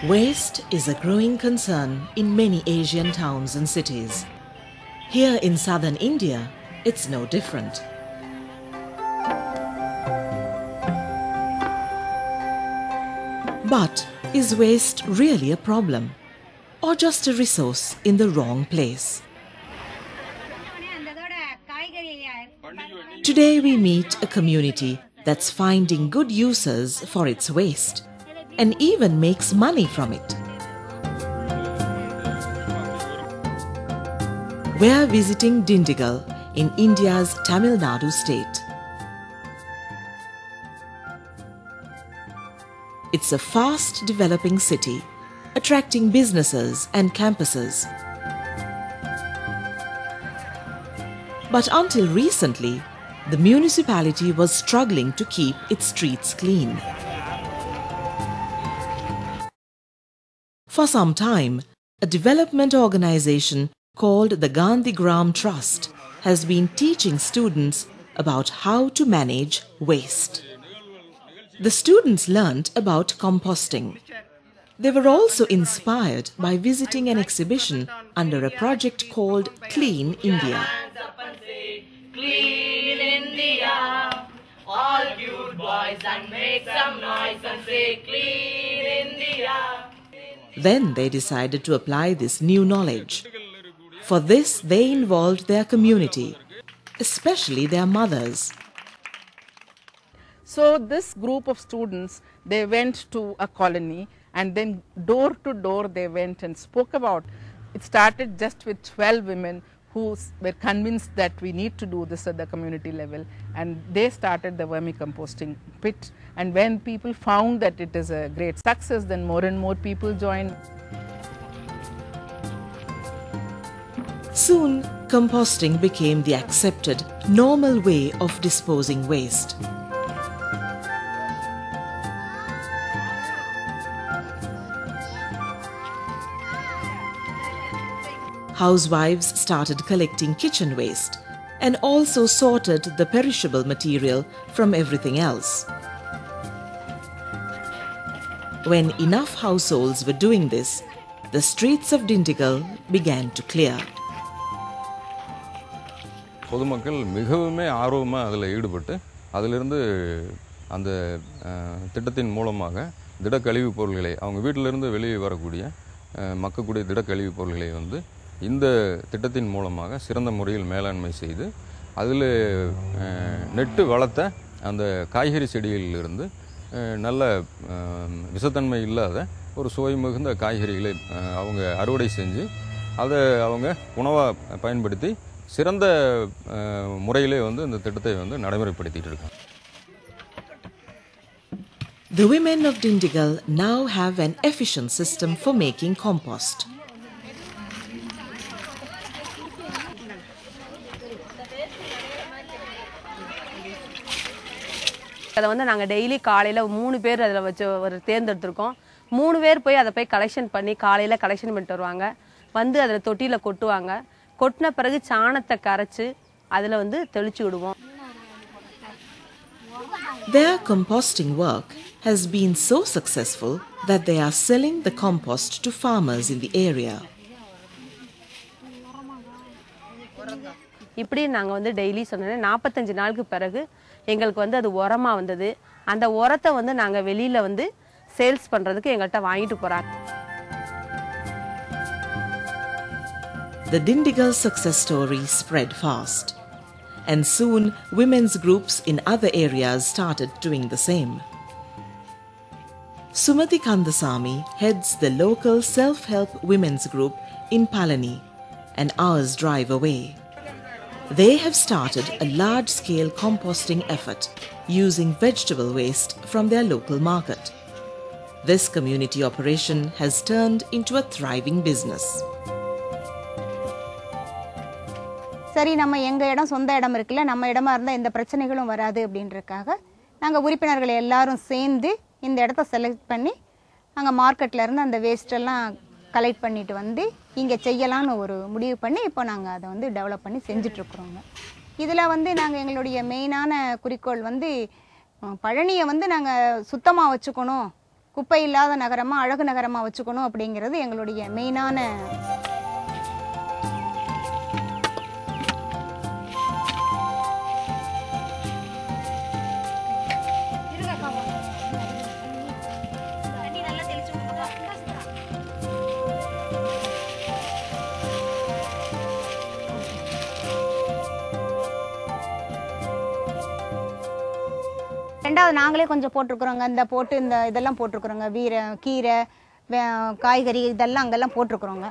Waste is a growing concern in many Asian towns and cities. Here in southern India, it's no different. But is waste really a problem, or just a resource in the wrong place? Today we meet a community that's finding good uses for its waste and even makes money from it. We're visiting Dindigul in India's Tamil Nadu state. It's a fast developing city, attracting businesses and campuses. But until recently, the municipality was struggling to keep its streets clean. For some time, a development organization called the Gandhi Gram Trust has been teaching students about how to manage waste. The students learnt about composting. They were also inspired by visiting an exhibition under a project called Clean India. Clean India, all cute boys and make some noise and say Clean India. Then they decided to apply this new knowledge. For this, they involved their community, especially their mothers. So this group of students, they went to a colony and then door to door they went and spoke about. It started just with 12 women who were convinced that we need to do this at the community level, and they started the vermicomposting pit. And when people found that it is a great success, then more and more people joined. Soon, composting became the accepted, normal way of disposing waste. Housewives started collecting kitchen waste and also sorted the perishable material from everything else. When enough households were doing this, the streets of Dindigul began to clear. பொதுமக்கள் மிகவும் ஆர்வமாக அதில் ஈடுபட்டு அதிலிருந்து அந்த திட்டத்தின் மூலமாக திடக்கழிவுப் பொருட்களை அவங்க வீட்டிலிருந்து வெளியே வரக்கூடிய மக்கக்கூடிய திடக்கழிவுப் பொருட்களை வந்து இந்த திட்டத்தின் மூலமாக சிறந்த முறையில் மேலாண்மை செய்து அதில் நெட்டு வளர்த்த அந்த காய்கறி செடிகளிலிருந்து நல்ல விஷத்தன்மை இல்லாத ஒரு சுவை மிகுந்த காய்கறிகளை அவங்க அறுவடை செஞ்சு அதை அவங்க உணவாக பயன்படுத்தி சிறந்த முறையிலே வந்து இந்த திட்டத்தை வந்து நடைமுறைப்படுத்திட்டு இருக்காங்க. The women of Dindigul now have an efficient system for making compost. அதை வந்து நாங்கள் டெய்லி காலையில் 3 பேர் அதில் வச்சு ஒரு தேர்ந்தெடுத்துருக்கோம். 3 பேர் போய் அதை போய் கலெக்ஷன் பண்ணி காலையில் கலெக்ஷன் பண்ணிட்டு வருவாங்க. வந்து அதில் தொட்டியில் கொட்டுவாங்க. கொட்டின பிறகு சாணத்தை கரைச்சி அதில் வந்து தெளிச்சு விடுவோம். Their composting work has been so successful that they are selling the compost to farmers in the area. இப்படி நாங்கள் வந்து டெய்லி சொன்னோன்னா 45 நாளுக்கு பிறகு எங்களுக்கு வந்து அது உரமாக வந்தது. அந்த உரத்தை வந்து நாங்கள் வெளியில் வந்து சேல்ஸ் பண்ணுறதுக்கு எங்கள்கிட்ட வாங்கிட்டு போகிறாங்க. The Dindigul success story spread fast, and soon women's groups in other areas started doing the same. Sumati Kandasamy heads the local self-help women's group in Palani, an hour's drive away. They have started a large-scale composting effort using vegetable waste from their local market. This community operation has turned into a thriving business. சரி, நம்ம எங்கள் இடம் சொந்த இடம் இருக்குல்ல, நம்ம இடமா இருந்தால் எந்த பிரச்சனைகளும் வராது அப்படின்றதுக்காக நாங்கள் உறுப்பினர்கள் எல்லாரும் சேர்ந்து இந்த இடத்த செலக்ட் பண்ணி நாங்கள் மார்க்கெட்லேருந்து அந்த வேஸ்ட்டெல்லாம் கலெக்ட் பண்ணிட்டு வந்து இங்கே செய்யலான்னு ஒரு முடிவு பண்ணி இப்போ நாங்கள் அதை வந்து டெவலப் பண்ணி செஞ்சிட்ருக்குறோங்க. இதில் வந்து நாங்கள் எங்களுடைய மெயினான குறிக்கோள் வந்து பழனியை வந்து நாங்கள் சுத்தமாக வச்சுக்கணும், குப்பை இல்லாத நகரமாக அழகு நகரமாக வச்சுக்கணும் அப்படிங்கிறது எங்களுடைய மெயினான. ரெண்டாவது நாங்களே கொஞ்சம் போட்டிருக்கிறோங்க, இந்த இதெல்லாம் போட்டிருக்கிறோங்க, கீரை காய்கறி இதெல்லாம் அங்கெல்லாம் போட்டிருக்கிறோங்க.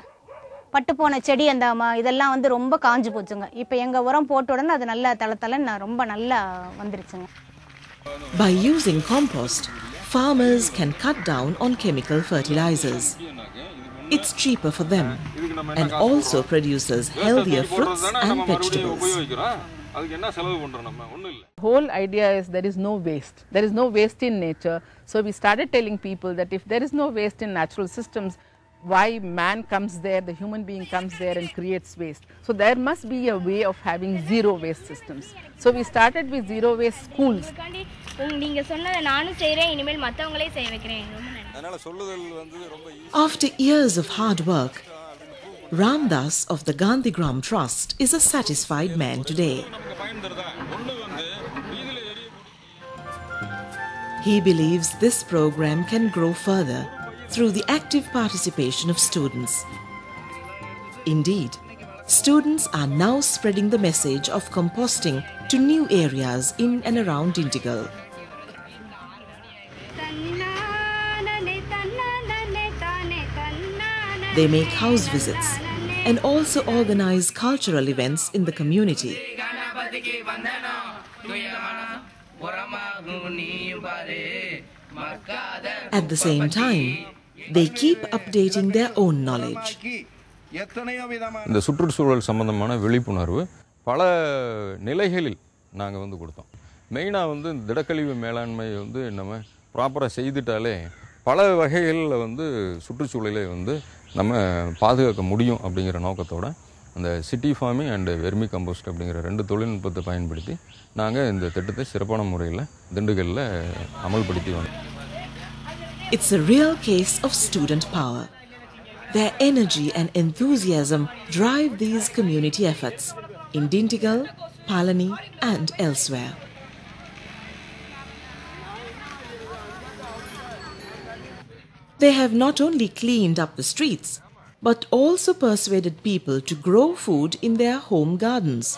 பட்டுப்போன செடி அந்த இதெல்லாம் வந்து ரொம்ப காஞ்சு போச்சுங்க. இப்போ எங்கள் உரம் போட்ட உடனே அது நல்லா தளத்தலன்னு ரொம்ப நல்லா வந்துருச்சுங்க. By using compost, farmers can cut down on chemical fertilizers. It's cheaper for them and also produces healthier fruits and vegetables. The whole idea is there is no waste. There is no waste in nature. So we started telling people that if there is no waste in natural systems, why man comes there, the human being comes there and creates waste. So there must be a way of having zero waste systems. So we started with zero waste schools. After years of hard work, Ramdas of the Gandhigram Trust is a satisfied man today. He believes this program can grow further through the active participation of students. Indeed, students are now spreading the message of composting to new areas in and around Dindigul. They make house visits and also organize cultural events in the community. At the same time, they keep updating their own knowledge. இந்த சுற்றுச்சூழல் சம்பந்தமான விழிப்புணர்வு பல நிலைகளில் நாங்கள் வந்து கொடுத்தோம். மெயினாக வந்து திடக்கழிவு மேலாண்மை வந்து நம்ம ப்ராப்பராக செய்துட்டாலே பல வகைகளில் வந்து சுற்றுச்சூழலை வந்து நம்ம பாதுகாக்க முடியும் அப்படிங்கிற நோக்கத்தோட அந்த city farming and vermicompost அப்படிங்கிற 2 தொழில்நுட்பத்தை பயன்படுத்தி நாங்கள் இந்த திட்டத்தை சிறப்பான முறையில் திண்டுக்கல்லில் அமல்படுத்தி வந்தோம். It's a real case of student power. Their energy and enthusiasm drive these community efforts in Dindigul, Palani and elsewhere. They have not only cleaned up the streets, but also persuaded people to grow food in their home gardens.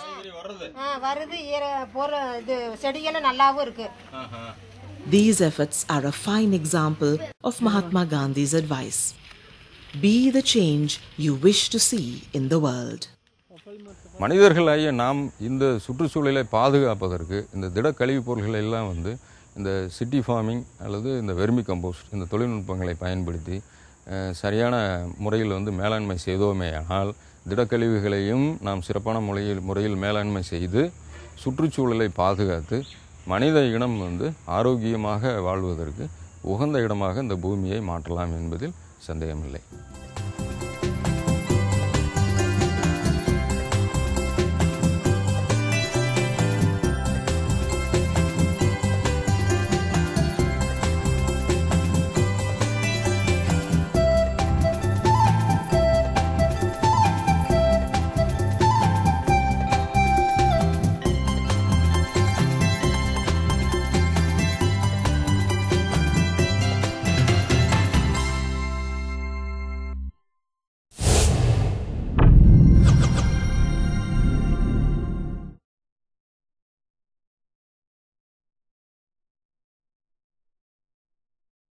These efforts are a fine example of Mahatma Gandhi's advice. Be the change you wish to see in the world. மனிதர்களாகிய நாம் இந்த சுற்றுச்சூழலை பாதுகாப்பதற்கு இந்த திடக்கழிவுப் பொருட்களை எல்லாம் வந்து இந்த சிட்டி ஃபார்மிங் அல்லது இந்த வெர்மி கம்போஸ்ட் இந்த தொழில்நுட்பங்களை பயன்படுத்தி சரியான முறையில் வந்து மேலாண்மை செய்தோமேயானால் திடக்கழிவுகளையும் நாம் சிறப்பான முறையில் மேலாண்மை செய்து சுற்றுச்சூழலை பாதுகாத்து மனித இனம் வந்து ஆரோக்கியமாக வாழ்வதற்கு உகந்த இடமாக இந்த பூமியை மாற்றலாம் என்பதில் சந்தேகமில்லை.